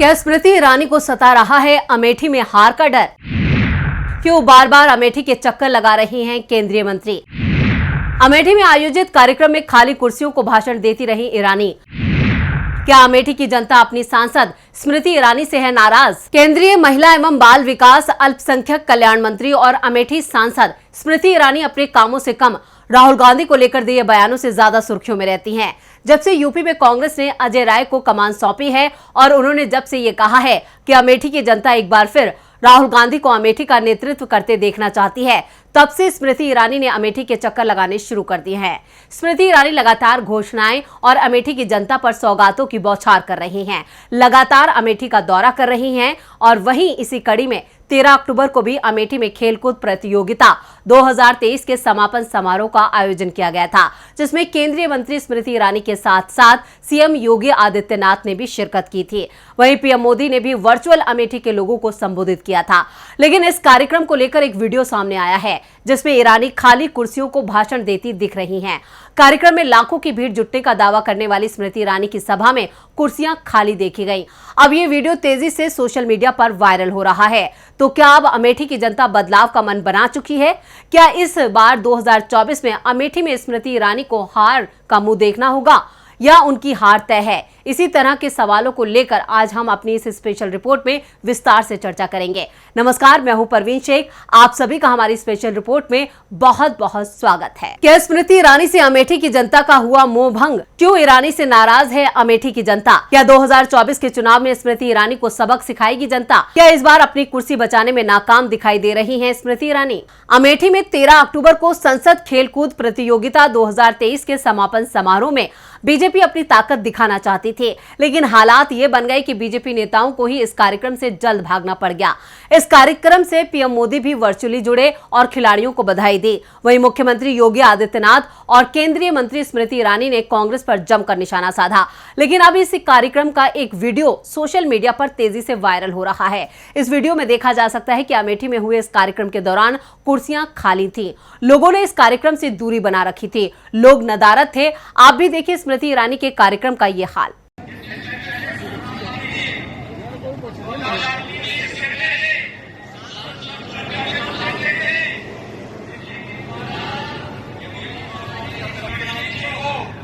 क्या स्मृति ईरानी को सता रहा है अमेठी में हार का डर? क्यों बार बार अमेठी के चक्कर लगा रही हैं केंद्रीय मंत्री? अमेठी में आयोजित कार्यक्रम में खाली कुर्सियों को भाषण देती रही ईरानी। क्या अमेठी की जनता अपनी सांसद स्मृति ईरानी से है नाराज? केंद्रीय महिला एवं बाल विकास, अल्पसंख्यक कल्याण मंत्री और अमेठी सांसद स्मृति ईरानी अपने कामों से कम राहुल गांधी को लेकर दिए बयानों से ज्यादा सुर्खियों में रहती हैं। जब से यूपी में कांग्रेस ने अजय राय को कमान सौंपी है और उन्होंने जब से ये कहा है कि अमेठी की जनता एक बार फिर राहुल गांधी को अमेठी का नेतृत्व करते देखना चाहती है, तब से स्मृति ईरानी ने अमेठी के चक्कर लगाने शुरू कर दिए हैं। स्मृति ईरानी लगातार घोषणाएं और अमेठी की जनता पर सौगातों की बौछार कर रही हैं, लगातार अमेठी का दौरा कर रही हैं और वहीं इसी कड़ी में 13 अक्टूबर को भी अमेठी में खेलकूद प्रतियोगिता 2023 के समापन समारोह का आयोजन किया गया था, जिसमें केंद्रीय मंत्री स्मृति ईरानी के साथ साथ सीएम योगी आदित्यनाथ ने भी शिरकत की थी। वहीं पीएम मोदी ने भी वर्चुअल अमेठी के लोगों को संबोधित किया था। लेकिन इस कार्यक्रम को लेकर एक वीडियो सामने आया है जिसमें ईरानी खाली कुर्सियों को भाषण देती दिख रही हैं। कार्यक्रम में लाखों की भीड़ जुटने का दावा करने वाली स्मृति ईरानी की सभा में कुर्सियां खाली देखी गईं। अब ये वीडियो तेजी से सोशल मीडिया पर वायरल हो रहा है। तो क्या अब अमेठी की जनता बदलाव का मन बना चुकी है? क्या इस बार 2024 में अमेठी में स्मृति ईरानी को हार का मुंह देखना होगा या उनकी हार तय है? इसी तरह के सवालों को लेकर आज हम अपनी इस स्पेशल रिपोर्ट में विस्तार से चर्चा करेंगे। नमस्कार, मैं हूं परवीन शेख। आप सभी का हमारी स्पेशल रिपोर्ट में बहुत बहुत स्वागत है। क्या स्मृति ईरानी से अमेठी की जनता का हुआ मोह भंग? क्यों ईरानी से नाराज है अमेठी की जनता? क्या 2024 के चुनाव में स्मृति ईरानी को सबक सिखाएगी जनता? क्या इस बार अपनी कुर्सी बचाने में नाकाम दिखाई दे रही है स्मृति ईरानी? अमेठी में 13 अक्टूबर को संसद खेलकूद प्रतियोगिता 2023 के समापन समारोह में बीजेपी अपनी ताकत दिखाना चाहती थी, लेकिन हालात ये बन गए कि बीजेपी नेताओं को ही इस कार्यक्रम से जल्द भागना पड़ गया। इस कार्यक्रम से पीएम मोदी भी वर्चुअली जुड़े और खिलाड़ियों को बधाई दी। वहीं मुख्यमंत्री योगी आदित्यनाथ और केंद्रीय मंत्री स्मृति ईरानी ने कांग्रेस पर जमकर निशाना साधा। लेकिन अब इस कार्यक्रम का एक वीडियो सोशल मीडिया पर तेजी से वायरल हो रहा है। इस वीडियो में देखा जा सकता है कि अमेठी में हुए इस कार्यक्रम के दौरान कुर्सियां खाली थी। लोगों ने इस कार्यक्रम से दूरी बना रखी थी, लोग नदारद थे। आप भी देखिए स्मृति ईरानी के कार्यक्रम का ये हाल।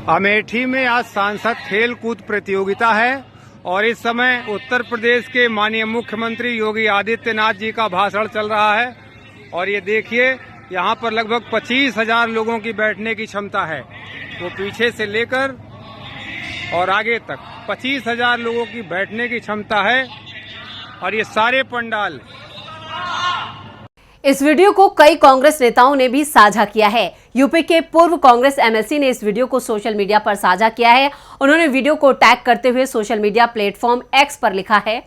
अमेठी में आज सांसद खेल कूद प्रतियोगिता है और इस समय उत्तर प्रदेश के माननीय मुख्यमंत्री योगी आदित्यनाथ जी का भाषण चल रहा है। और ये देखिए, यहाँ पर लगभग 25,000 लोगों की बैठने की क्षमता है। वो पीछे से लेकर और आगे तक 25,000 लोगों की बैठने की क्षमता है और ये सारे पंडाल। इस वीडियो को कई कांग्रेस नेताओं ने भी साझा किया है। यूपी के पूर्व कांग्रेस एमएलसी ने इस वीडियो को सोशल मीडिया पर साझा किया है। उन्होंने वीडियो को टैग करते हुए सोशल मीडिया प्लेटफॉर्म एक्स पर लिखा है,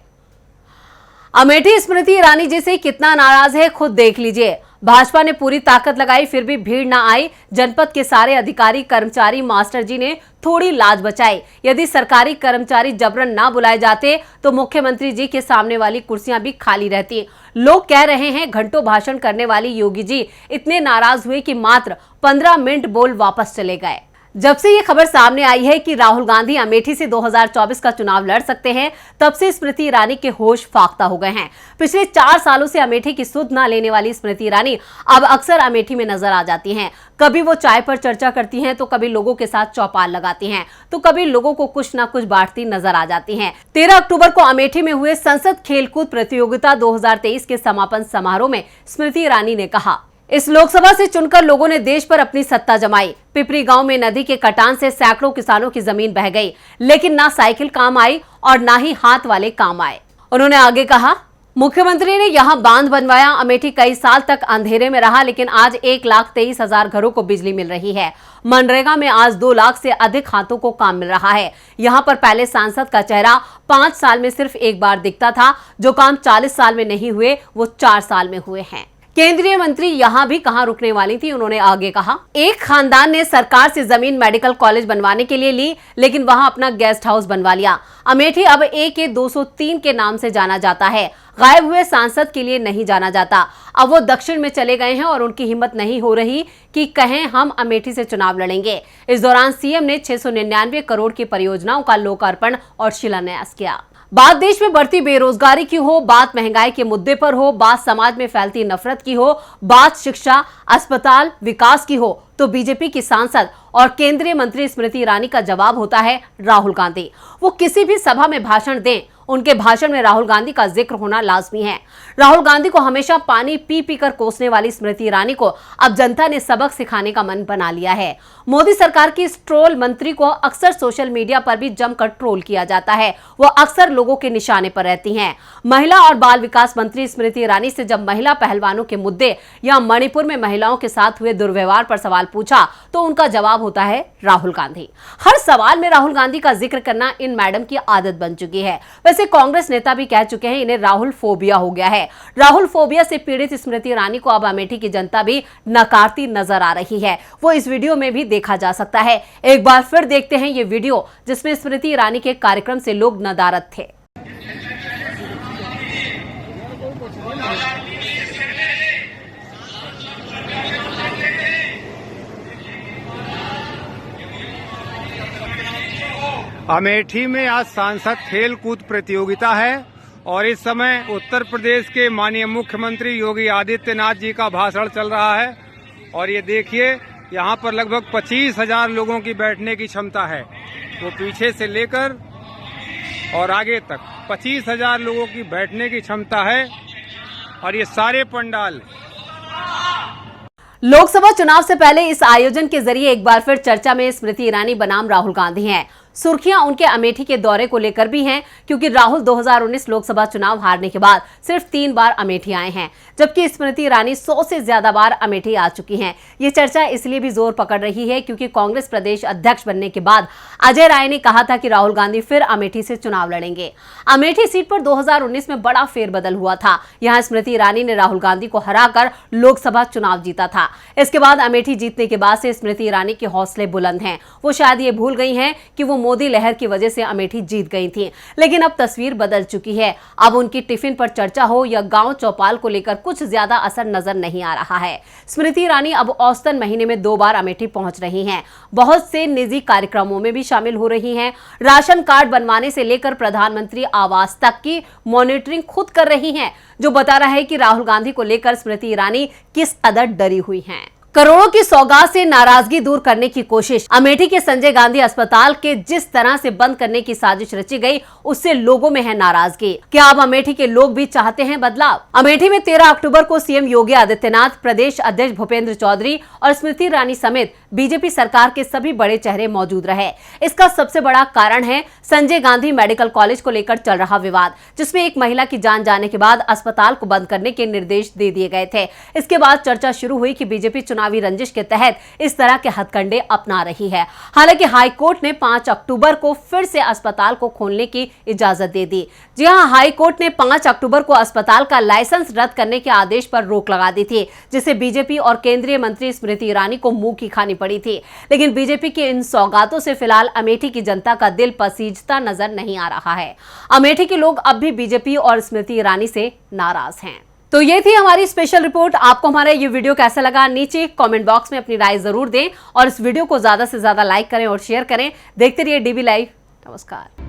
अमेठी स्मृति ईरानी जी से कितना नाराज है खुद देख लीजिए। भाजपा ने पूरी ताकत लगाई फिर भी भीड़ ना आई। जनपद के सारे अधिकारी कर्मचारी मास्टर जी ने थोड़ी लाज बचाई। यदि सरकारी कर्मचारी जबरन ना बुलाए जाते तो मुख्यमंत्री जी के सामने वाली कुर्सियां भी खाली रहती। लोग कह रहे हैं घंटों भाषण करने वाली योगी जी इतने नाराज हुए कि मात्र 15 मिनट बोल वापस चले गए। जब से ये खबर सामने आई है कि राहुल गांधी अमेठी से 2024 का चुनाव लड़ सकते हैं, तब से स्मृति ईरानी के होश फाख्ता हो गए हैं। पिछले 4 सालों से अमेठी की सुध न लेने वाली स्मृति ईरानी अब अक्सर अमेठी में नजर आ जाती हैं। कभी वो चाय पर चर्चा करती हैं, तो कभी लोगों के साथ चौपाल लगाती हैं, तो कभी लोगों को कुछ न कुछ बांटती नजर आ जाती हैं। 13 अक्टूबर को अमेठी में हुए संसद खेलकूद प्रतियोगिता 2023 के समापन समारोह में स्मृति ईरानी ने कहा, इस लोकसभा से चुनकर लोगों ने देश पर अपनी सत्ता जमाई। पिपरी गांव में नदी के कटान से सैकड़ों किसानों की जमीन बह गई, लेकिन ना साइकिल काम आई और ना ही हाथ वाले काम आए। उन्होंने आगे कहा, मुख्यमंत्री ने यहाँ बांध बनवाया। अमेठी कई साल तक अंधेरे में रहा, लेकिन आज 1,23,000 घरों को बिजली मिल रही है। मनरेगा में आज 2 लाख से अधिक हाथों को काम मिल रहा है। यहाँ पर पहले सांसद का चेहरा 5 साल में सिर्फ एक बार दिखता था। जो काम 40 साल में नहीं हुए वो 4 साल में हुए हैं। केंद्रीय मंत्री यहाँ भी कहां रुकने वाली थी। उन्होंने आगे कहा, एक खानदान ने सरकार से जमीन मेडिकल कॉलेज बनवाने के लिए ली, लेकिन वहां अपना गेस्ट हाउस बनवा लिया। अमेठी अब AK 203 के नाम से जाना जाता है। गायब हुए सांसद के लिए नहीं जाना जाता। अब वो दक्षिण में चले गए हैं और उनकी हिम्मत नहीं हो रही कि कहें हम अमेठी से चुनाव लड़ेंगे। इस दौरान सीएम ने 699 करोड़ की परियोजनाओं का लोकार्पण और शिलान्यास किया। बात देश में बढ़ती बेरोजगारी की हो, बात महंगाई के मुद्दे पर हो, बात समाज में फैलती नफरत की हो, बात शिक्षा, अस्पताल, विकास की हो, तो बीजेपी की सांसद और केंद्रीय मंत्री स्मृति ईरानी का जवाब होता है राहुल गांधी। वो किसी भी सभा में भाषण दें, उनके भाषण में राहुल गांधी का जिक्र होना लाजमी है। राहुल गांधी को हमेशा पानी पी पी कर कोसने वाली स्मृति ईरानी को अब जनता ने सबक सिखाने का मन बना लिया है। मोदी सरकार की इस ट्रोल मंत्री को अक्सर सोशल मीडिया पर भी जमकर ट्रोल किया जाता है। वो अक्सर लोगों के निशाने पर रहती हैं। महिला और बाल विकास मंत्री स्मृति ईरानी से जब महिला पहलवानों के मुद्दे या मणिपुर में महिलाओं के साथ हुए दुर्व्यवहार पर सवाल पूछा तो उनका जवाब होता है राहुल गांधी। हर सवाल में राहुल गांधी का जिक्र करना इन मैडम की आदत बन चुकी है। वैसे कांग्रेस नेता भी कह चुके हैं इन्हें राहुल फोबिया हो गया है। राहुल फोबिया से पीड़ित स्मृति ईरानी को अब अमेठी की जनता भी नकारती नजर आ रही है। वो इस वीडियो में भी देखा जा सकता है। एक बार फिर देखते हैं ये वीडियो जिसमें स्मृति ईरानी के कार्यक्रम से लोग नदारद थे। अमेठी में आज सांसद खेल कूद प्रतियोगिता है और इस समय उत्तर प्रदेश के माननीय मुख्यमंत्री योगी आदित्यनाथ जी का भाषण चल रहा है। और ये देखिए यहाँ पर लगभग 25,000 लोगों की बैठने की क्षमता है। वो पीछे से लेकर और आगे तक 25,000 लोगों की बैठने की क्षमता है। और ये सारे पंडाल लोकसभा चुनाव से पहले इस आयोजन के जरिए एक बार फिर चर्चा में स्मृति ईरानी बनाम राहुल गांधी हैं। सुर्खियां उनके अमेठी के दौरे को लेकर भी हैं क्योंकि राहुल 2019 लोकसभा चुनाव हारने के बाद सिर्फ 3 बार अमेठी आए हैं, जबकि स्मृति ईरानी 100 से ज्यादा बार अमेठी आ चुकी हैं। ये चर्चा इसलिए भी जोर पकड़ रही है क्योंकि कांग्रेस प्रदेश अध्यक्ष बनने के बाद अजय राय ने कहा था कि राहुल गांधी फिर अमेठी से चुनाव लड़ेंगे। अमेठी सीट पर 2019 में बड़ा फेरबदल हुआ था। यहाँ स्मृति ईरानी ने राहुल गांधी को हराकर लोकसभा चुनाव जीता था। इसके बाद अमेठी जीतने के बाद से स्मृति ईरानी के हौसले बुलंद हैं। वो शायद ये भूल गई हैं कि वो मोदी लहर की वजह से अमेठी जीत गई थी, लेकिन अब तस्वीर बदल चुकी है। अब उनकी टिफिन पर चर्चा हो या गांव चौपाल को लेकर कुछ ज्यादा असर नजर नहीं आ रहा है। स्मृति ईरानी अब औसतन महीने में 2 बार अमेठी पहुंच रही हैं। बहुत से निजी कार्यक्रमों में भी शामिल हो रही हैं। राशन कार्ड बनवाने से लेकर प्रधानमंत्री आवास तक की मॉनिटरिंग खुद कर रही हैं, जो बता रहा है कि राहुल गांधी को लेकर स्मृति ईरानी किस कदर डरी हुई हैं। करोड़ों की सौगात से नाराजगी दूर करने की कोशिश। अमेठी के संजय गांधी अस्पताल के जिस तरह से बंद करने की साजिश रची गई, उससे लोगों में है नाराजगी। क्या अब अमेठी के लोग भी चाहते हैं बदलाव? अमेठी में 13 अक्टूबर को सीएम योगी आदित्यनाथ, प्रदेश अध्यक्ष भूपेंद्र चौधरी और स्मृति ईरानी समेत बीजेपी सरकार के सभी बड़े चेहरे मौजूद रहे। इसका सबसे बड़ा कारण है संजय गांधी मेडिकल कॉलेज को लेकर चल रहा विवाद, जिसमें एक महिला की जान जाने के बाद अस्पताल को बंद करने के निर्देश दे दिए गए थे। इसके बाद चर्चा शुरू हुई कि बीजेपी चुनावी रंजिश के तहत इस तरह के हथकंडे अपना रही है। हालांकि हाईकोर्ट ने 5 अक्टूबर को फिर से अस्पताल को खोलने की इजाजत दे दी। जी हां, हाईकोर्ट ने 5 अक्टूबर को अस्पताल का लाइसेंस रद्द करने के आदेश पर रोक लगा दी थी, जिसे बीजेपी और केंद्रीय मंत्री स्मृति ईरानी को मुंह की खानी पड़ी थी। लेकिन बीजेपी के इन सौगातों से फिलहाल अमेठी की जनता का दिल पसीजता नजर नहीं आ रहा है। अमेठी के लोग अब भी बीजेपी और स्मृति ईरानी से नाराज हैं। तो ये थी हमारी स्पेशल रिपोर्ट। आपको हमारा ये वीडियो कैसा लगा, नीचे कमेंट बॉक्स में अपनी राय जरूर दें और इस वीडियो को ज्यादा से ज्यादा लाइक करें और शेयर करें। देखते रहिए डीबी लाइव। नमस्कार।